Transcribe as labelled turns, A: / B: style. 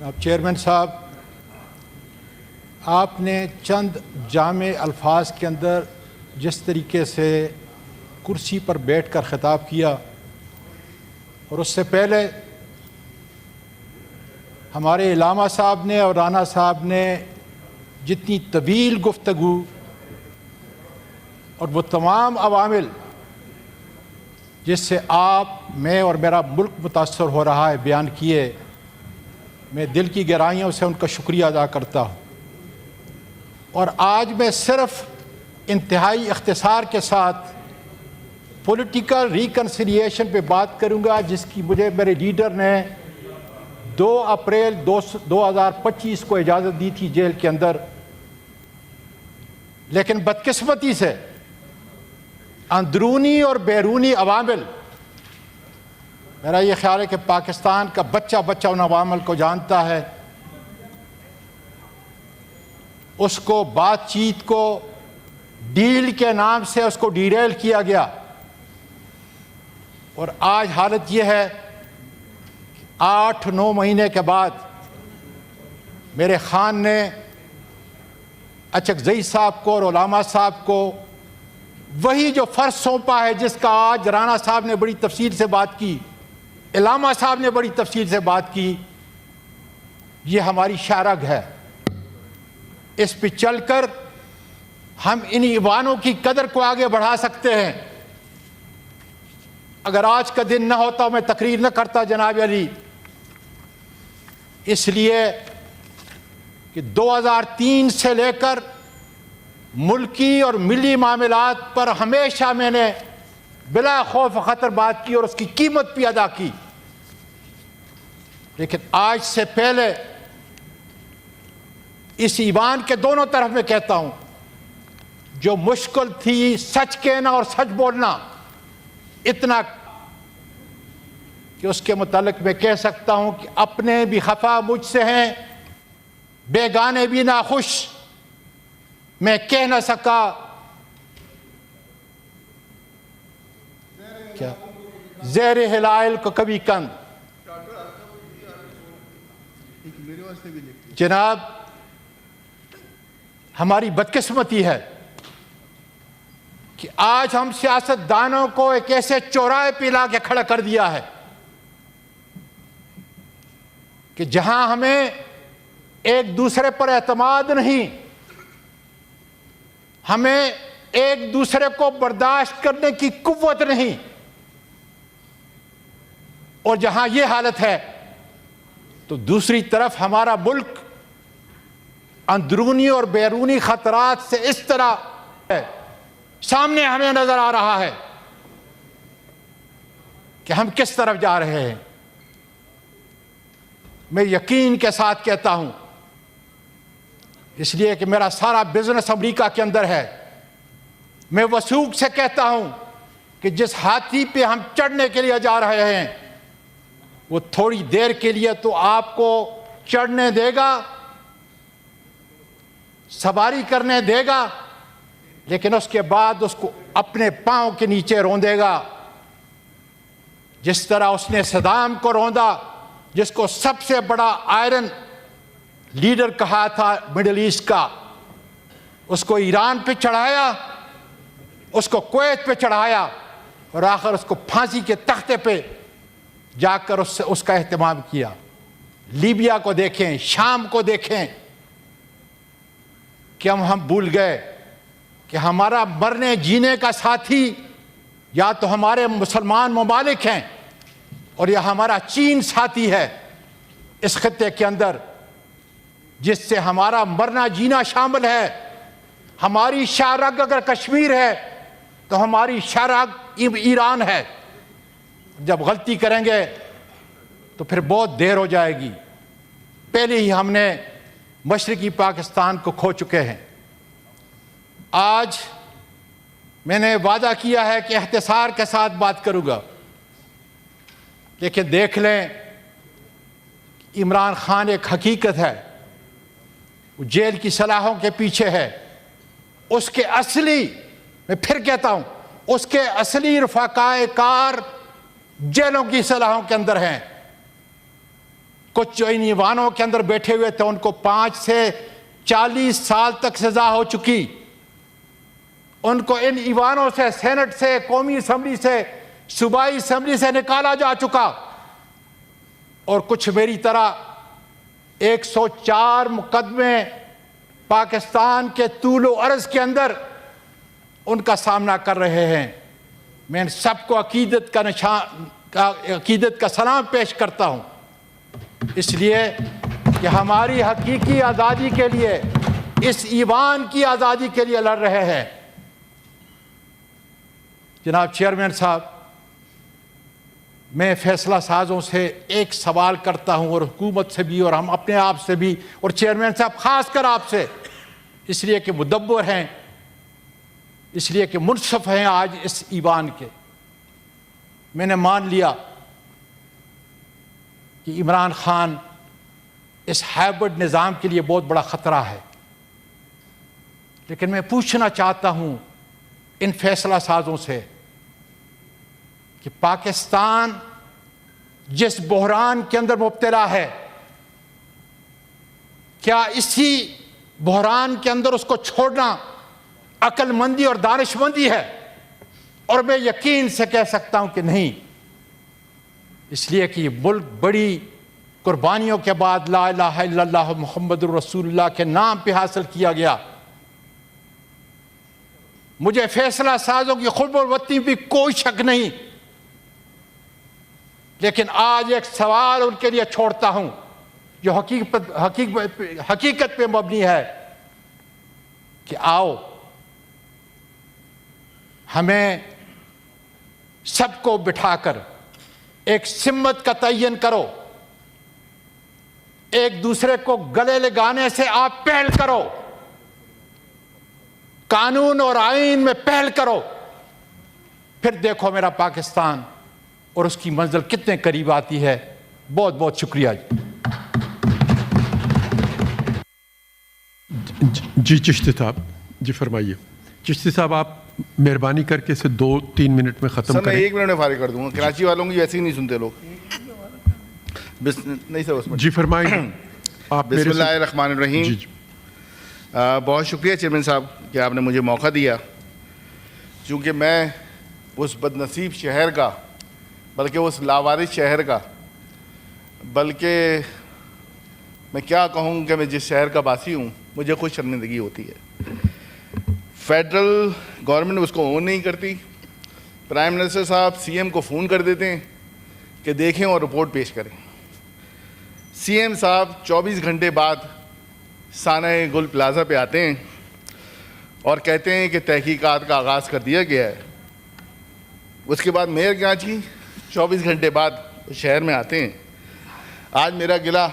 A: جناب چیئرمین صاحب، آپ نے چند جامع الفاظ کے اندر جس طریقے سے کرسی پر بیٹھ کر خطاب کیا، اور اس سے پہلے ہمارے علامہ صاحب نے اور رانا صاحب نے جتنی طویل گفتگو اور وہ تمام عوامل جس سے آپ، میں اور میرا ملک متاثر ہو رہا ہے بیان کیے، میں دل کی گہرائیوں سے ان کا شکریہ ادا کرتا ہوں۔ اور آج میں صرف انتہائی اختصار کے ساتھ پولیٹیکل ریکنسیلیشن پہ بات کروں گا، جس کی مجھے میرے لیڈر نے 2 اپریل 2025 کو اجازت دی تھی جیل کے اندر، لیکن بدقسمتی سے اندرونی اور بیرونی عوامل، میرا یہ خیال ہے کہ پاکستان کا بچہ ان عوامل کو جانتا ہے، اس کو بات چیت کو ڈیل کے نام سے اس کو ڈیریل کیا گیا، اور آج حالت یہ ہے 8-9 مہینے کے بعد میرے خان نے اچکزئی صاحب کو اور علامہ صاحب کو وہی جو فرض سونپا ہے، جس کا آج رانا صاحب نے بڑی تفصیل سے بات کی، علامہ صاحب نے بڑی تفصیل سے بات کی، یہ ہماری شارگ ہے۔ اس پہ چل کر ہم ان ایوانوں کی قدر کو آگے بڑھا سکتے ہیں۔ اگر آج کا دن نہ ہوتا میں تقریر نہ کرتا جناب علی، اس لیے کہ 2003 سے لے کر ملکی اور ملی معاملات پر ہمیشہ میں نے بلا خوف خطر بات کی اور اس کی قیمت بھی ادا کی، لیکن آج سے پہلے اس ایوان کے دونوں طرف میں کہتا ہوں، جو مشکل تھی سچ کہنا اور سچ بولنا، اتنا کہ اس کے متعلق میں کہہ سکتا ہوں کہ اپنے بھی خفا مجھ سے ہیں، بیگانے بھی ناخوش، میں کہہ نہ سکا کیا زیر ہلال کو کبھی کند۔ جناب، ہماری بدقسمتی ہے کہ آج ہم سیاست دانوں کو ایک ایسے چوراہے پہ لا کے کھڑا کر دیا ہے کہ جہاں ہمیں ایک دوسرے پر اعتماد نہیں، ہمیں ایک دوسرے کو برداشت کرنے کی قوت نہیں، اور جہاں یہ حالت ہے تو دوسری طرف ہمارا ملک اندرونی اور بیرونی خطرات سے اس طرح ہے، سامنے ہمیں نظر آ رہا ہے کہ ہم کس طرف جا رہے ہیں۔ میں یقین کے ساتھ کہتا ہوں، اس لیے کہ میرا سارا بزنس امریکہ کے اندر ہے، میں وثوق سے کہتا ہوں کہ جس ہاتھی پہ ہم چڑھنے کے لیے جا رہے ہیں وہ تھوڑی دیر کے لیے تو آپ کو چڑھنے دے گا، سواری کرنے دے گا، لیکن اس کے بعد اس کو اپنے پاؤں کے نیچے روندے گا، جس طرح اس نے صدام کو روندا، جس کو سب سے بڑا آئرن لیڈر کہا تھا مڈل ایسٹ کا، اس کو ایران پہ چڑھایا، اس کو کویت پہ چڑھایا، اور آخر اس کو پھانسی کے تختے پہ جا کر اس کا اہتمام کیا۔ لیبیا کو دیکھیں، شام کو دیکھیں، کہ ہم بھول گئے کہ ہمارا مرنے جینے کا ساتھی یا تو ہمارے مسلمان ممالک ہیں اور یا ہمارا چین ساتھی ہے اس خطے کے اندر، جس سے ہمارا مرنا جینا شامل ہے۔ ہماری شارگ اگر کشمیر ہے تو ہماری شارگ ایران ہے۔ جب غلطی کریں گے تو پھر بہت دیر ہو جائے گی۔ پہلے ہی ہم نے مشرقی پاکستان کو کھو چکے ہیں۔ آج میں نے وعدہ کیا ہے کہ اختصار کے ساتھ بات کروں گا، لیکن دیکھ لیں عمران خان ایک حقیقت ہے، وہ جیل کی سلاخوں کے پیچھے ہے۔ اس کے اصلی، میں پھر کہتا ہوں، اس کے اصلی رفقائے کار جیلوں کی سلاخوں کے اندر ہیں۔ کچھ جو ان ایوانوں کے اندر بیٹھے ہوئے تھے ان کو 5 سے 40 سال تک سزا ہو چکی. ان کو ان ایوانوں سے، سینٹ سے، قومی اسمبلی سے، صوبائی اسمبلی سے نکالا جا چکا. اور کچھ میری طرح 104 مقدمے پاکستان کے طول و عرض کے اندر ان کا سامنا کر رہے ہیں. میں ان سب کو عقیدت کا سلام پیش کرتا ہوں، اس لیے کہ ہماری حقیقی آزادی کے لیے، اس ایوان کی آزادی کے لیے لڑ رہے ہیں. جناب چیئرمین صاحب، میں فیصلہ سازوں سے ایک سوال کرتا ہوں، اور حکومت سے بھی، اور ہم اپنے آپ سے بھی، اور چیئرمین صاحب خاص کر آپ سے، اس لیے کہ مدبر ہیں، اس لیے کہ منصف ہیں آج اس ایوان کے. میں نے مان لیا کہ عمران خان اس ہائبرڈ نظام کے لیے بہت بڑا خطرہ ہے، لیکن میں پوچھنا چاہتا ہوں ان فیصلہ سازوں سے کہ پاکستان جس بحران کے اندر مبتلا ہے، کیا اسی بحران کے اندر اس کو چھوڑنا عقل مندی اور دانش مندی ہے؟ اور میں یقین سے کہہ سکتا ہوں کہ نہیں، اس لیے کہ یہ ملک بڑی قربانیوں کے بعد لا الہ الا اللہ محمد الرسول اللہ کے نام پہ حاصل کیا گیا. مجھے فیصلہ سازوں کی خلب الوطنی بھی کوئی شک نہیں، لیکن آج ایک سوال ان کے لیے چھوڑتا ہوں جو حقیقت پہ مبنی ہے کہ آؤ ہمیں سب کو بٹھا کر ایک سمت کا تعین کرو، ایک دوسرے کو گلے لگانے سے آپ پہل کرو، قانون اور آئین میں پہل کرو، پھر دیکھو میرا پاکستان اور اس کی منزل کتنے قریب آتی ہے. بہت بہت شکریہ.
B: جی چشتی صاحب، جی فرمائیے. چشتی صاحب آپ مہربانی کر کے اسے 2-3 منٹ میں ختم کریں.
C: میں 1 منٹ میں فارغ کر دوں گا. کراچی والوں کی ویسے ہی نہیں سنتے لوگ. نہیں سر، اس میں
B: جی فرمائیں آپ.
C: بسم اللہ الرحمن الرحیم.
B: جی
C: بہت شکریہ چیئرمین صاحب کہ آپ نے مجھے موقع دیا. چونکہ میں اس بد نصیب شہر کا، بلکہ اس لاوارث شہر کا، بلکہ میں کیا کہوں کہ میں جس شہر کا باسی ہوں، مجھے خود شرمندگی ہوتی ہے. فیڈرل گورنمنٹ اس کو اون نہیں کرتی. پرائم منسٹر صاحب سی ایم کو فون کر دیتے ہیں کہ دیکھیں اور رپورٹ پیش کریں. سی ایم صاحب 24 گھنٹے بعد سانہ گل پلازا پہ آتے ہیں اور کہتے ہیں کہ تحقیقات کا آغاز کر دیا گیا ہے. اس کے بعد میئر کراچی 24 گھنٹے بعد شہر میں آتے ہیں. آج میرا گلہ